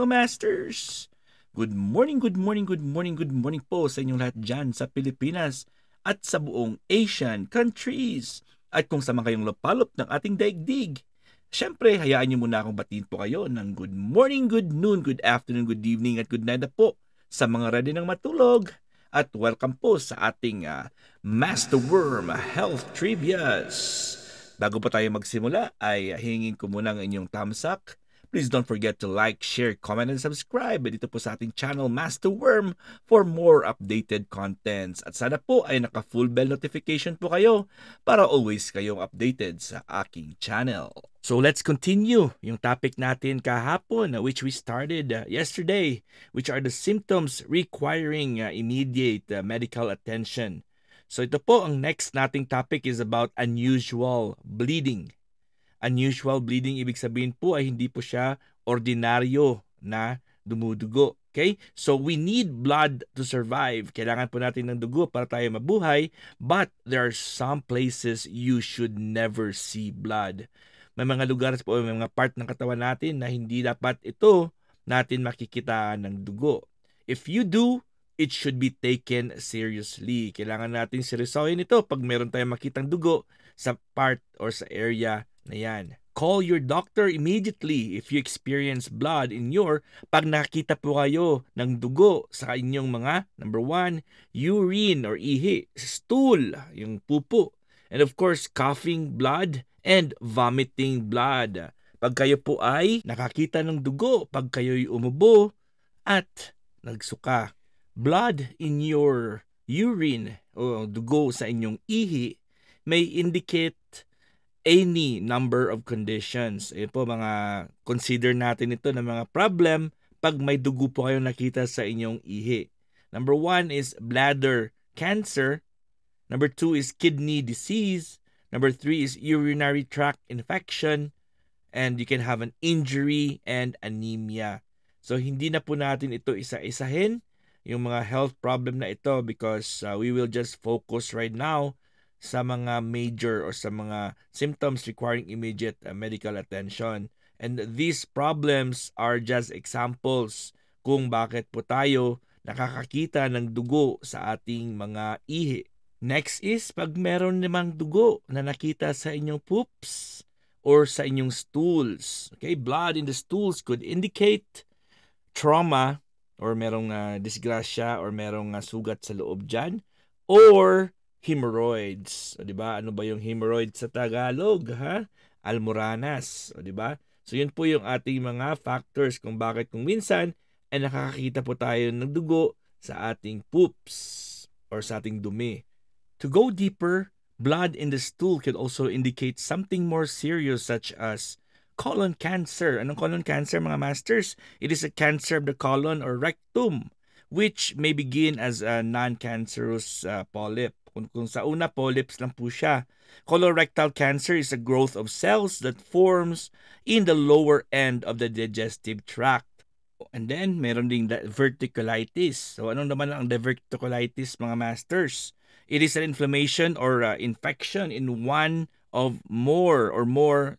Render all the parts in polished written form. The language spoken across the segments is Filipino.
mga masters! Good morning, good morning, good morning, good morning po sa inyong lahat dyan sa Pilipinas at sa buong Asian countries. At kung sama kayong lupalop ng ating daigdig, syempre hayaan niyo muna akong batiin po kayo ng good morning, good noon, good afternoon, good evening at good night na po sa mga ready ng matulog. At welcome po sa ating Master Worm Health Trivias. Bago pa tayo magsimula ay hingin ko muna ang inyong thumbs up. Please don't forget to like, share, comment, and subscribe dito po sa ating channel Master Worm for more updated contents. At sana po ay naka-full bell notification po kayo para always kayong updated sa aking channel. So let's continue yung topic natin kahapon which we started yesterday, which are the symptoms requiring immediate medical attention. So ito po, ang next nating topic is about unusual bleeding. Unusual bleeding, ibig sabihin po ay hindi po siya ordinaryo na dumudugo. Okay? So we need blood to survive. Kailangan po natin ng dugo para tayo mabuhay, but there are some places you should never see blood. May mga lugar po, may mga part ng katawan natin na hindi dapat ito natin makikita ng dugo. If you do, it should be taken seriously. Kailangan natin seryosohin ito pag meron tayong makitang dugo sa part or sa area na yan. Call your doctor immediately if you experience blood in your, pag nakita po kayo ng dugo sa inyong mga, number 1, urine or ihi, stool, yung pupo, and of course, coughing blood and vomiting blood. Pag kayo po ay nakakita ng dugo, pag kayo'y umubo at nagsuka. Blood in your urine o dugo sa inyong ihi may indicate any number of conditions. Ayun po, mga consider natin ito na mga problem pag may dugo po kayong nakita sa inyong ihi. Number 1 is bladder cancer. Number 2 is kidney disease. Number 3 is urinary tract infection. And you can have an injury and anemia. So hindi na po natin ito isa-isahin, yung mga health problem na ito, because we will just focus right now sa mga major or sa mga symptoms requiring immediate medical attention. And these problems are just examples kung bakit po tayo nakakakita ng dugo sa ating mga ihi. Next is pag meron namang dugo na nakita sa inyong poops or sa inyong stools. Okay, blood in the stools could indicate trauma or merong disgrasya or merong sugat sa loob dyan, or hemorrhoids. O, diba? Ano ba yung hemorrhoids sa Tagalog? Ha? Almoranas. O, diba? So, yun po yung ating mga factors kung bakit kung minsan ay nakakakita po tayo ng dugo sa ating poops or sa ating dumi. To go deeper, blood in the stool can also indicate something more serious such as colon cancer. Anong colon cancer, mga masters? It is a cancer of the colon or rectum, which may begin as a non-cancerous polyp. Kung sa una, polyps lang po siya. Colorectal cancer is a growth of cells that forms in the lower end of the digestive tract. And then, meron ding diverticulitis. So, ano naman ang diverticulitis, mga masters? It is an inflammation or infection in one of more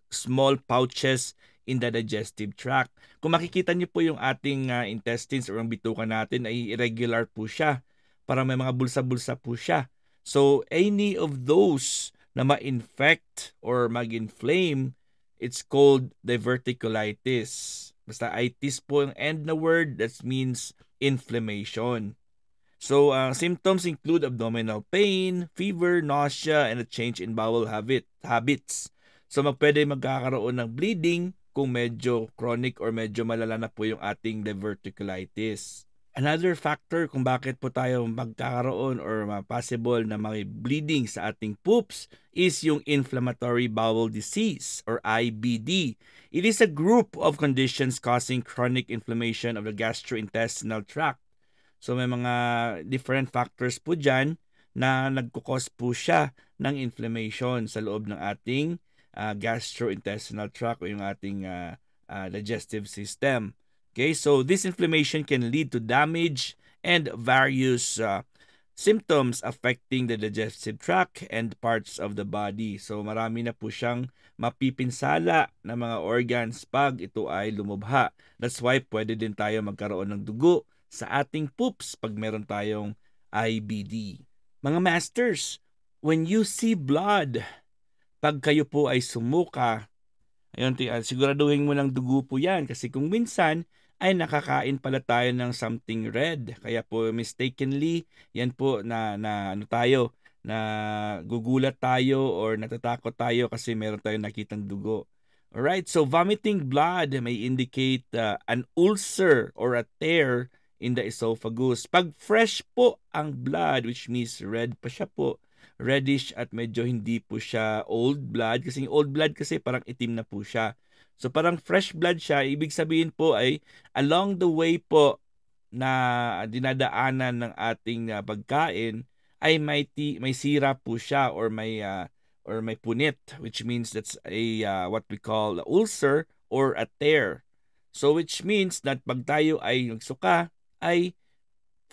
small pouches in the digestive tract. Kung makikita niyo po yung ating intestines or ang bituka natin ay irregular po siya. Parang may mga bulsa-bulsa po siya. So, any of those na ma-infect or mag-inflame, it's called diverticulitis. Basta itis po ang end na word, that means inflammation. So, symptoms include abdominal pain, fever, nausea, and a change in bowel habits. So, pwede magkakaroon ng bleeding kung medyo chronic or medyo malala na po yung ating diverticulitis. Another factor kung bakit po tayo magkakaroon or possible na may bleeding sa ating poops is yung inflammatory bowel disease or IBD. It is a group of conditions causing chronic inflammation of the gastrointestinal tract. So may mga different factors po dyan na nagkukos po siya ng inflammation sa loob ng ating gastrointestinal tract o yung ating digestive system. Okay, so this inflammation can lead to damage and various symptoms affecting the digestive tract and parts of the body. So marami na po siyang mapipinsala na mga organs pag ito ay lumubha. That's why pwede din tayo magkaroon ng dugo sa ating poops pag meron tayong IBD. Mga masters, when you see blood, pag kayo po ay sumuka, ayun, siguraduhin mo ng dugo po yan kasi kung minsan ay nakakain pala tayo ng something red. Kaya po mistakenly, yan po na ano tayo, na gugulat tayo or natatakot tayo kasi meron tayong nakitang dugo. Alright, so vomiting blood may indicate an ulcer or a tear in the esophagus. Pag fresh po ang blood, which means red pa siya po, reddish at medyo hindi po siya old blood, kasi old blood kasi parang itim na po siya. So parang fresh blood siya, ibig sabihin po ay along the way po na dinadaanan ng ating pagkain ay may sira po siya or may punit, which means that's a what we call ulcer or a tear. So which means that pag tayo ay nagsuka ay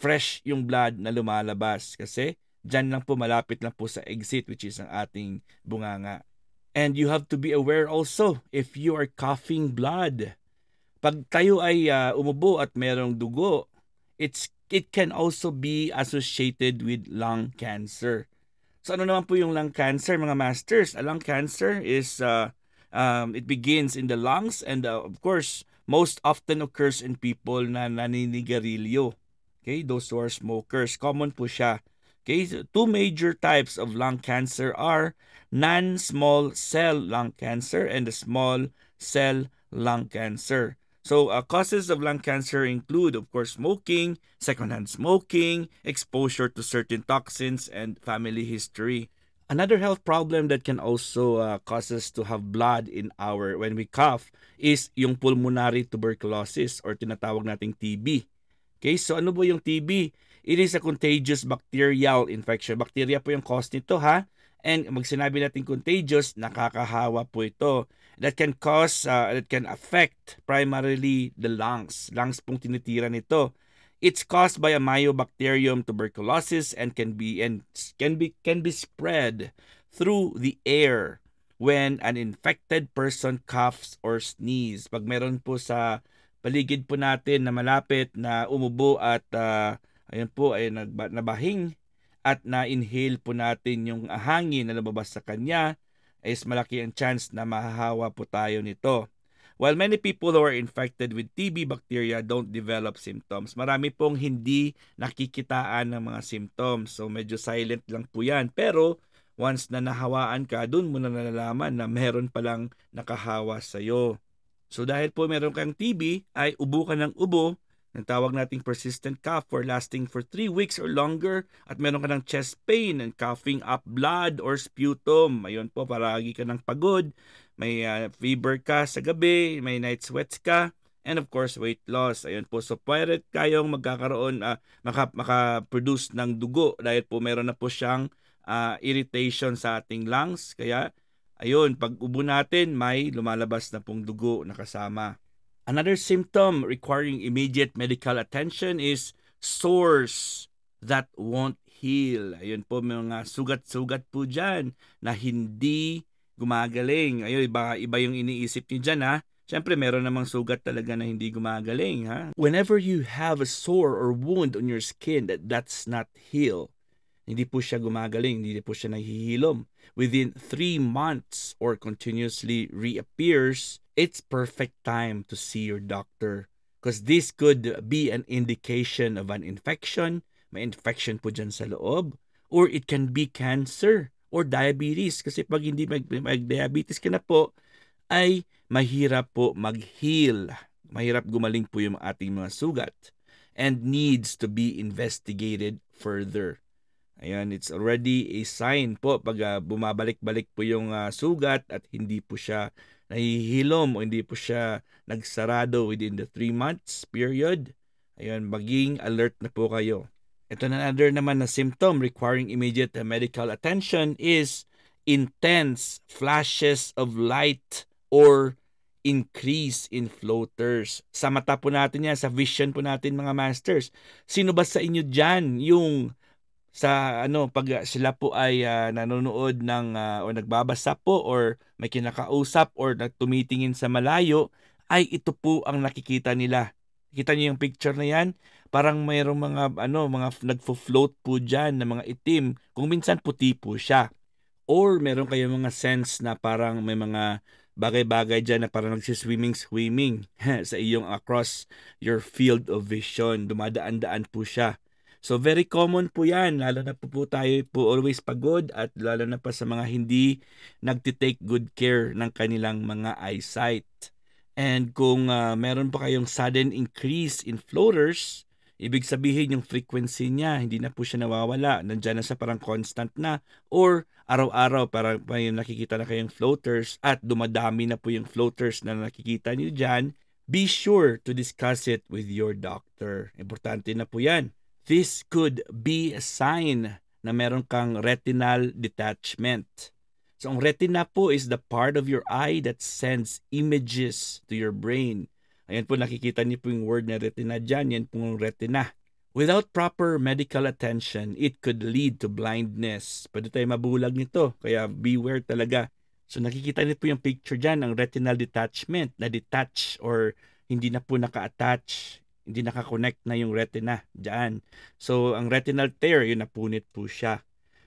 fresh yung blood na lumalabas kasi dyan lang po malapit lang po sa exit, which is ang ating bunganga. And you have to be aware also if you are coughing blood. Pag tayo ay umubo at merong dugo, it can also be associated with lung cancer. So ano naman po yung lung cancer, mga masters? Lung cancer is it begins in the lungs and of course most often occurs in people na naninigarilyo. Okay, those who are smokers, common po siya. Okay, so two major types of lung cancer are non-small cell lung cancer and the small cell lung cancer. So causes of lung cancer include, of course, smoking, secondhand smoking, exposure to certain toxins, and family history. Another health problem that can also cause us to have blood in when we cough is yung pulmonary tuberculosis or tinatawag nating TB. Okay, so ano po yung TB? It is a contagious bacterial infection. Bacteria po yung cause nito, ha? And mag sinabi natin contagious, nakakahawa po ito. That can affect primarily the lungs. Lungs pong tinitira nito. It's caused by a Mycobacterium tuberculosis and can be spread through the air when an infected person coughs or sneezes. Pag meron po sa paligid po natin na malapit na umubo at ayun po ay nabahing at na-inhale po natin yung hangin na lumabas sa kanya, is malaki ang chance na mahahawa po tayo nito. While many people who are infected with TB bacteria don't develop symptoms, marami pong hindi nakikitaan ng mga symptoms. So medyo silent lang po yan. Pero once na nahawaan ka, dun mo na nalalaman na meron palang nakahawa sa'yo. So dahil po meron kang TB, ay ubo ka ng ubo, ang tawag nating persistent cough for lasting for 3 weeks or longer, at meron ka ng chest pain and coughing up blood or sputum. Ayun po, paragi ka ng pagod, may fever ka sa gabi, may night sweats ka, and of course, weight loss. Ayun po, so pwede kayong magkakaroon, makaproduce ng dugo dahil po meron na po siyang irritation sa ating lungs. Kaya, ayun, pag ubo natin, may lumalabas na pong dugo na kasama. Another symptom requiring immediate medical attention is sores that won't heal. Ayun po, mga sugat-sugat po dyan na hindi gumagaling. Ayun, iba yung iniisip niyo dyan, ha? Siyempre, meron namang sugat talaga na hindi gumagaling, ha? Whenever you have a sore or wound on your skin that's not healed, hindi po siya gumagaling, hindi po siya nahihilom, within 3 months or continuously reappears, it's perfect time to see your doctor because this could be an indication of an infection. May infection po dyan sa loob, or it can be cancer or diabetes kasi pag hindi mag-diabetes ka na po ay mahirap po mag-heal. Mahirap gumaling po yung ating mga sugat and needs to be investigated further. Ayan, it's already a sign po pag bumabalik-balik po yung sugat at hindi po siya nahihilom o hindi po siya nagsarado within the 3 months period. Ayan, maging alert na po kayo. Ito na another naman na symptom requiring immediate medical attention is intense flashes of light or increase in floaters. Sa mata po natin yan, sa vision po natin mga masters. Sino ba sa inyo dyan yung sa pag sila po ay nanonood ng o nagbabasa po or may kinakausap or tumitingin sa malayo, ay ito po ang nakikita nila. Kita niyo yung picture na yan? Parang mayroong mga nagfo-float po diyan na mga itim. Kung minsan puti po siya. Or meron kayong mga sense na parang may mga bagay-bagay diyan na parang nagsiswimming sa iyong across your field of vision. Dumadaan-daan po siya. So very common po yan, lalo na po tayo po always pagod at lalo na pa sa mga hindi nagtitake good care ng kanilang mga eyesight. And kung meron pa kayong sudden increase in floaters, ibig sabihin yung frequency niya, hindi na po siya nawawala. Nandiyan na siya parang constant na. Or araw-araw parang may nakikita na kayong floaters at dumadami na po yung floaters na nakikita niyo dyan, be sure to discuss it with your doctor. Importante na po yan. This could be a sign na meron kang retinal detachment. So, ang retina po is the part of your eye that sends images to your brain. Ayan po, nakikita niyo po yung word na retina dyan. Yan po yung retina. Without proper medical attention, it could lead to blindness. Pwede tayo mabulag nito, kaya beware talaga. So, nakikita niyo po yung picture dyan, ang retinal detachment, na-detach or hindi na po naka-attach, hindi naka-connect na yung retina dyan. So, ang retinal tear, yun napunit po siya.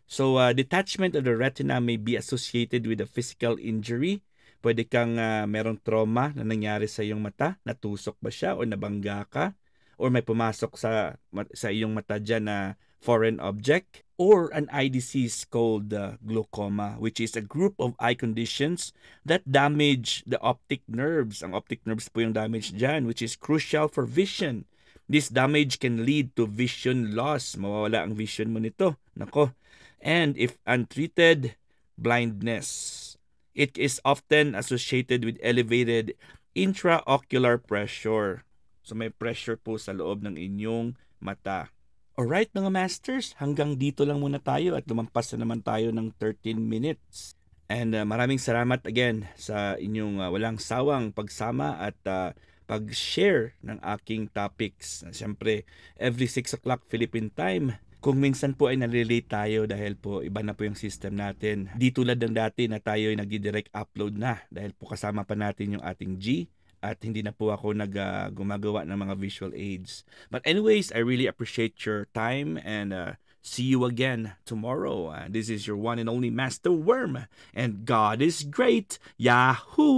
So, detachment of the retina may be associated with a physical injury. Pwede kang merong trauma na nangyari sa iyong mata, natusok ba siya o nabangga ka? Or may pumasok sa iyong mata dyan na foreign object? Or an eye disease called glaucoma, which is a group of eye conditions that damage the optic nerves. Ang optic nerves po yung damage dyan, which is crucial for vision. This damage can lead to vision loss. Mawawala ang vision mo nito. Nako. And if untreated, blindness. It is often associated with elevated intraocular pressure. So may pressure po sa loob ng inyong mata. Alright mga masters, hanggang dito lang muna tayo at lumampas na naman tayo ng 13 minutes. And maraming salamat again sa inyong walang sawang pagsama at pag-share ng aking topics. Siyempre, every 6 o'clock Philippine time. Kung minsan po ay nalilate tayo dahil po iba na po yung system natin. Di tulad ng dati na tayo ay nag-direct upload na dahil po kasama pa natin yung ating G at hindi na po ako gumagawa ng mga visual aids. But anyways, I really appreciate your time and see you again tomorrow. This is your one and only Master Worm and God is great. Yahoo!